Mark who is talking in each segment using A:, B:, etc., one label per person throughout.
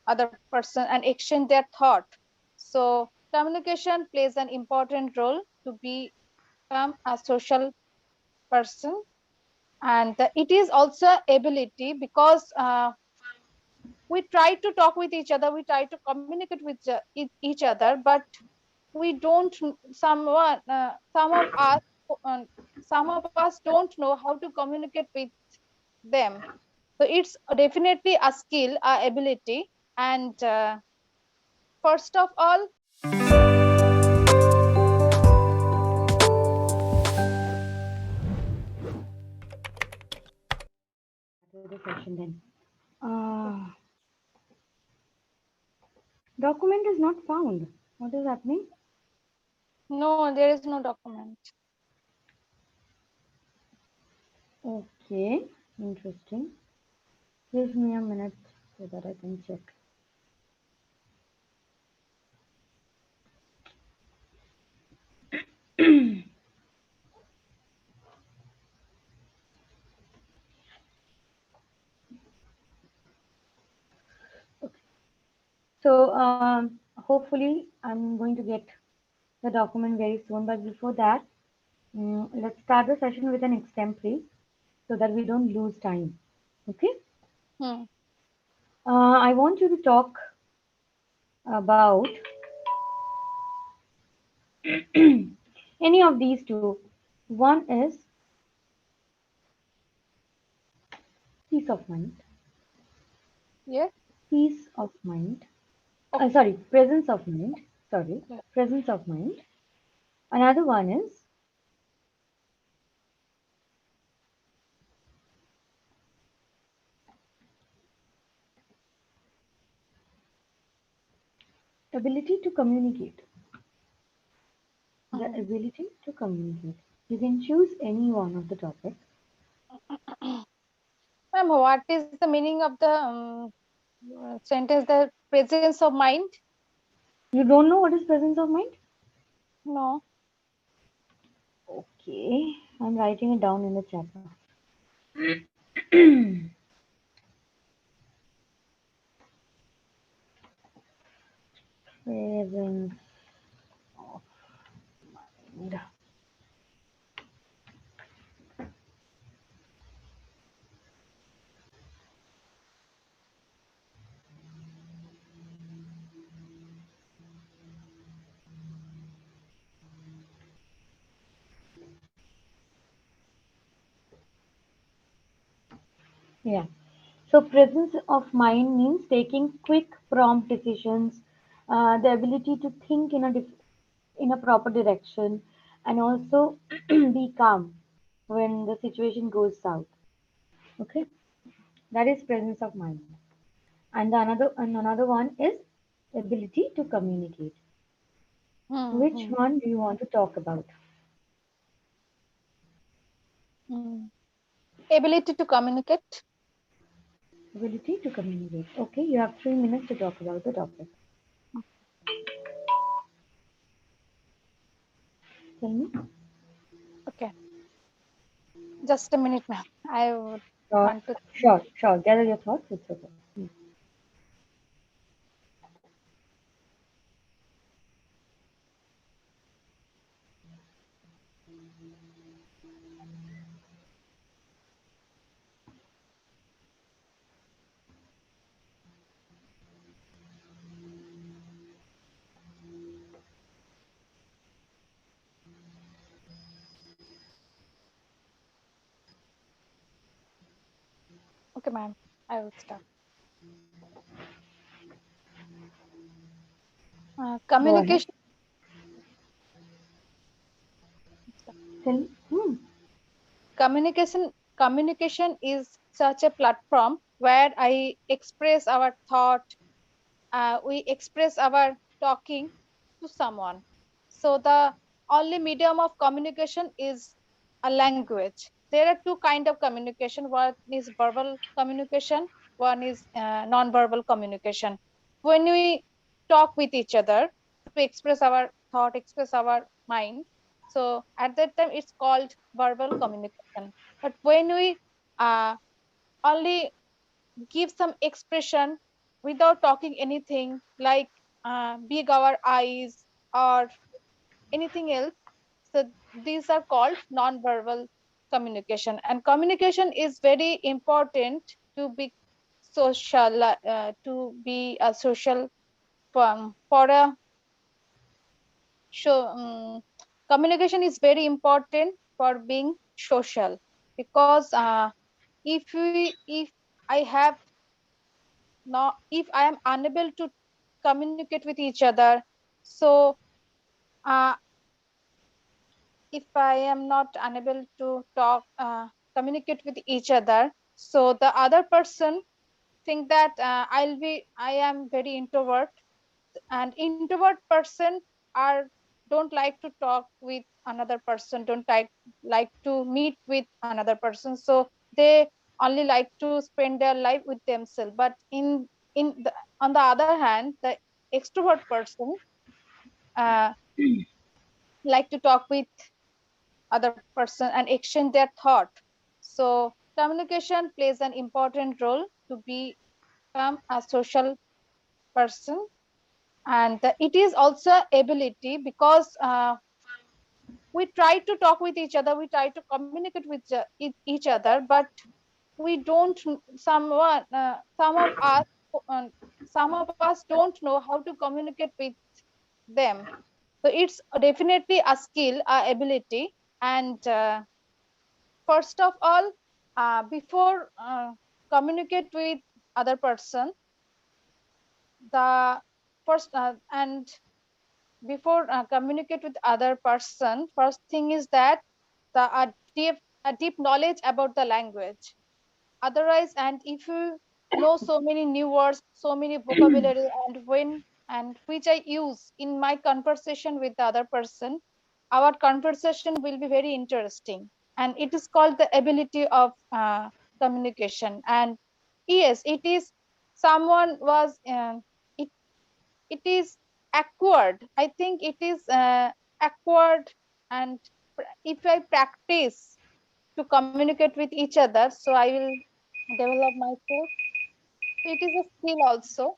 A: other person and exchange their thought. So communication plays an important role to become a social person, and it is also ability because we try to talk with each other, we try to communicate with each other, but we don't some of us uh, some of us don't know how to communicate with them. So it's definitely a skill, a ability, and first of all,
B: To the session then. Uh, Document is not found. What is happening?
A: no, there is no document.
B: Okay, interesting. Give me a minute so that I can check. Okay. So, hopefully, I'm going to get the document very soon. But before that, let's start the session with an extempore so that we don't lose time. Okay?
A: Hmm.
B: I want you to talk about any of these two. One is peace of mind.
A: Yeah.
B: Peace of mind.
A: Okay.
B: Sorry, presence of mind. Sorry,
A: Yeah.
B: presence of mind. Another one is ability to communicate. The
A: Hmm.
B: ability to communicate. You can choose any one of the topic.
A: Ma'am, what is the meaning of the sentence, the presence of mind?
B: You don't know what is presence of mind?
A: No.
B: Okay, I'm writing it down in the chat now. Presence of mind. Yeah. So presence of mind means taking quick, prompt decisions, the ability to think in a proper direction, and also be calm when the situation goes south. Okay, that is presence of mind. And another one is ability to communicate. Which
A: Hmm.
B: one do you want to talk about?
A: Hmm. Ability to communicate.
B: Ability to communicate. Okay, you have 3 minutes to talk about the topic. Tell me.
A: Okay, just a minute, ma'am. I would
B: Sure,
A: want to.
B: sure. Gather your thoughts. It's okay.
A: Okay, ma'am. I will start.
B: Go ahead.
A: Communication.
B: Tell me.
A: Communication is such a platform where I express our thought. We express our talking to someone. So the only medium of communication is a language. There are two kind of communication. One is verbal communication. One is non-verbal communication. When we talk with each other to express our thought, express our mind, so at that time it's called verbal communication. But when we only give some expression, without talking anything like big our eyes or anything else. So these are called non-verbal communication, and communication is very important to be social, to be a social for a show. Communication is very important for being social, because if I have not, if I am unable to communicate with each other, so uh, if I am not unable to talk, communicate with each other, so the other person think that I am very introvert, and introvert person are don't like to talk with another person, don't like to meet with another person, so they only like to spend their life with themselves. But on the other hand, the extrovert person uh, like to talk with other person and exchange their thought. So communication plays an important role to become a social person, and it is also ability, because we try to talk with each other, we try to communicate with each other, but we don't some of us, uh, some of us don't know how to communicate with them. So it's definitely a skill, a ability. And first of all, before communicate with other person, the first and before communicate with other person, first thing is that the a deep knowledge about the language. Otherwise, and if you know so many new words, so many vocabulary, and when and which I use in my conversation with the other person, our conversation will be very interesting, and it is called the ability of communication. And yes, it is someone was it it is awkward, I think it is awkward. And if I practice to communicate with each other, so I will develop myself. So it is a skill also.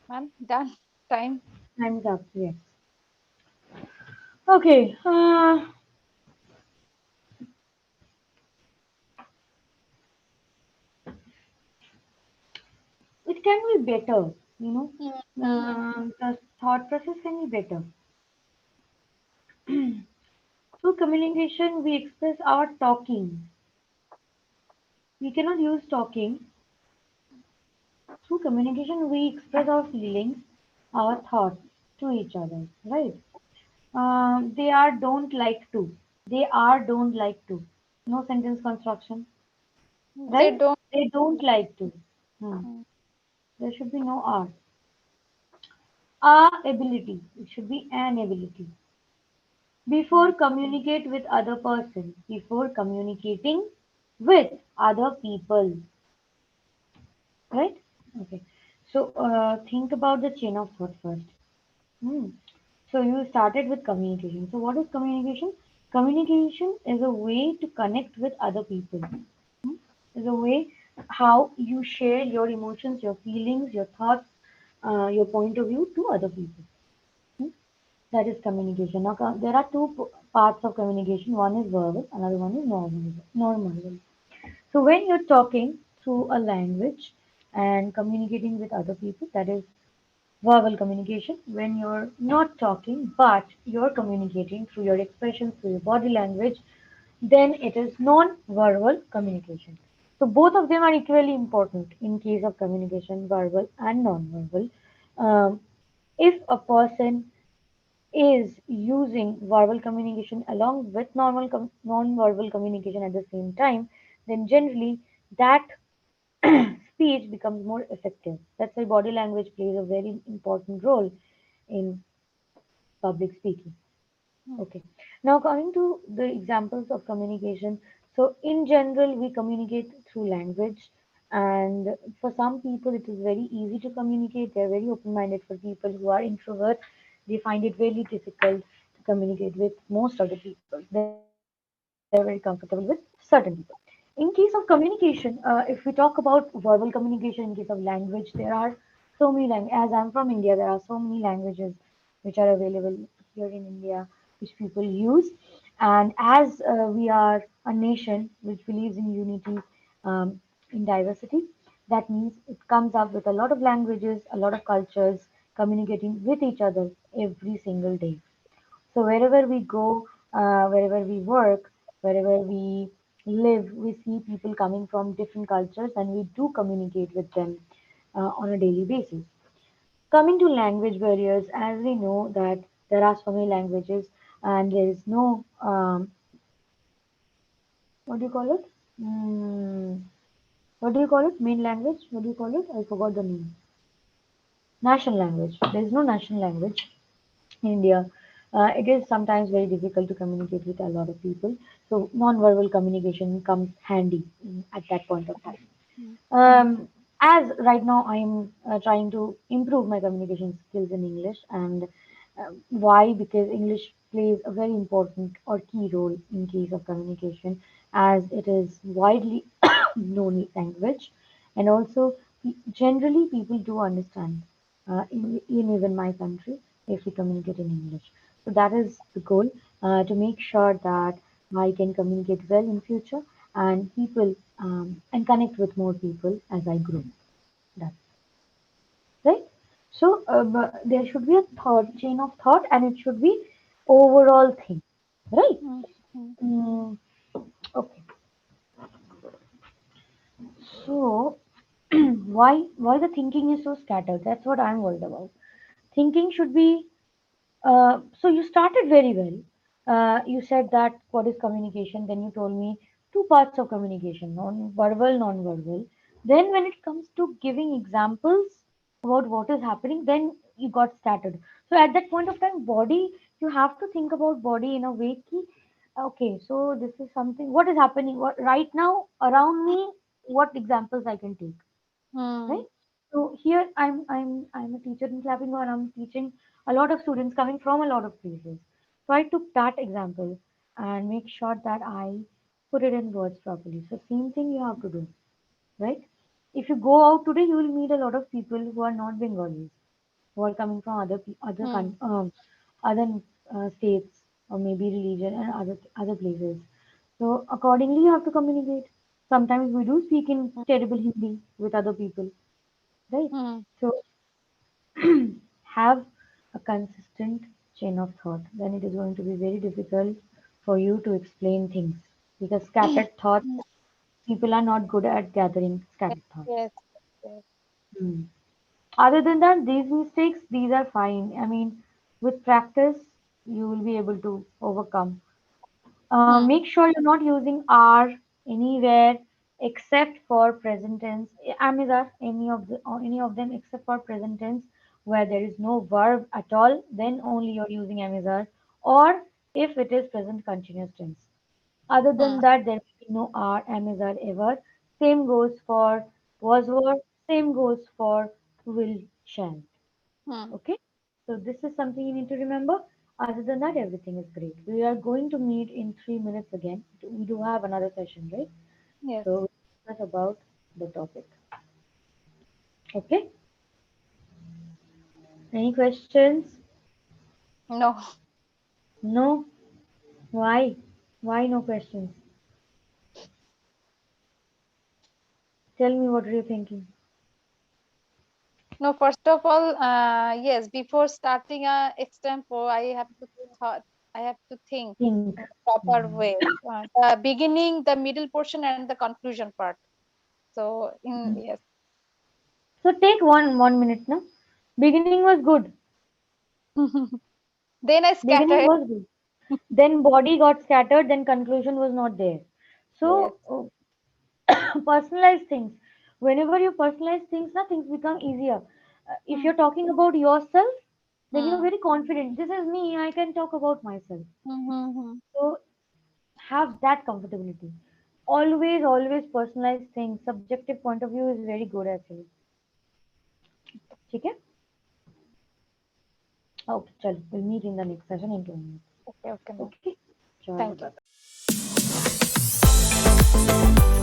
A: Man, done. Time.
B: Time's up. Yes. Okay. It can be better. You know,
A: Mm,
B: the thought process can be better. Through communication, we express our talking. We cannot use talking. Through communication, we express our feelings, our thoughts to each other. Right? They are don't like to. They are don't like to. No sentence construction.
A: they
B: Right?
A: don't.
B: They don't like to. Hmm.
A: Mm,
B: There should be no are. Our ability. It should be an ability.
A: mm,
B: Before communicate with other person. Before communicating with other people. Right? Okay. So think about the chain of thought first. Hmm. So you started with communication. So what is communication? Communication is a way to connect with other people. Is a way how you share your emotions, your feelings, your thoughts, your point of view to other people. Hmm? That is communication. Now there are two parts of communication. One is verbal, another one is normal. Normal. So when you're talking through a language and communicating with other people, that is verbal communication. When you're not talking but you're communicating through your expressions, through your body language, then it is non-verbal communication. So both of them are equally important in case of communication, verbal and non-verbal. Um, if a person is using verbal communication along with non-verbal communication at the same time, then generally that speech becomes more effective. That's why body language plays a very important role in public speaking.
A: mm,
B: Okay. Now coming to the examples of communication. So in general, we communicate through language, and for some people, it is very easy to communicate. They're very open-minded. For people who are introverts, they find it very difficult to communicate with most of the people. They're very comfortable with certain people. In case of communication, if we talk about verbal communication, in case of language, there are so many languages. As I'm from India, there are so many languages which are available here in India, which people use. And as we are a nation which believes in unity, um, in diversity, that means it comes up with a lot of languages, a lot of cultures communicating with each other every single day. So wherever we go, wherever we work, wherever we live, we see people coming from different cultures and we do communicate with them on a daily basis. Coming to language barriers, as we know that there are so many languages and there is no, what do you call it? What do you call it? Main language? What do you call it? I forgot the name. National language. There is no national language in India. It is sometimes very difficult to communicate with a lot of people. So non-verbal communication comes handy at that point of time.
A: Mm,
B: As right now I'm trying to improve my communication skills in English, and why? Because English plays a very important or key role in case of communication, as it is widely known language, and also generally people do understand in even my country if we communicate in English. So that is the goal, to make sure that I can communicate well in future and people and connect with more people as I grow. That's right. So there should be a thought chain of thought, and it should be overall thing, right?
A: mm, mm,
B: Mm, okay. So why the thinking is so scattered? That's what I'm worried about. Thinking should be. So you started very well. You said that what is communication? Then you told me two parts of communication: non-verbal, non-verbal. Then when it comes to giving examples about what is happening, then you got started. So at that point of time, body, you have to think about body in a way ki, okay, so this is something. What is happening? What right now around me? What examples I can take?
A: mm,
B: Right? So here I'm a teacher in Clapingo and I'm teaching a lot of students coming from a lot of places. So I took that example and make sure that I put it in words properly. So same thing you have to do, right? If you go out today, you will meet a lot of people who are not Bengalis, who are coming from
A: mm,
B: other states or maybe religion and other places. So accordingly, you have to communicate. Sometimes we do speak in
A: mm,
B: terrible Hindi with other people, right?
A: mm,
B: So have a consistent chain of thought. Then it is going to be very difficult for you to explain things, because scattered thoughts,
A: mm.
B: people are not good at gathering scattered thoughts.
A: Yes, yes.
B: Hmm. Other than that, these mistakes, these are fine. I mean, with practice, you will be able to overcome.
A: Mm,
B: Make sure you're not using are anywhere except for present tense. Amizar, any of them except for present tense, where there is no verb at all, then only you're using amizar. Or if it is present continuous tense. Other
A: mm,
B: than that, there will be no are, amizar ever. Same goes for was, were. Same goes for will, shall.
A: mm.
B: Okay, so this is something you need to remember. Other than that, everything is great. We are going to meet in 3 minutes again. We do have another session, right?
A: Yes.
B: So that's about the topic. Okay, any questions?
A: No,
B: No. Why? Why no questions? Tell me, what are you thinking?
A: no. First of all, yes. Before starting a extempo, I have to thought. I have to think
B: Think.
A: in a proper
B: Hmm.
A: way. The beginning, the middle portion, and the conclusion part. So, in yes.
B: So take one minute now. Beginning was good.
A: Then I
B: Beginning
A: scattered.
B: was good. Then body got scattered. Then conclusion was not there.
A: Yes.
B: So personalize things. Whenever you personalize things, na, things become easier. If
A: Mm,
B: you're talking about yourself, then you're
A: mm,
B: very confident. This is me, I can talk about myself.
A: mm, mm,
B: So have that comfortability. Always personalize things. Subjective point of view is very good actually. Okay? Okay, chalo. We'll meet in the next session in 2 minutes.
A: okay. Okay. No.
B: Okay? Chalo,
A: Thank you.
B: bye.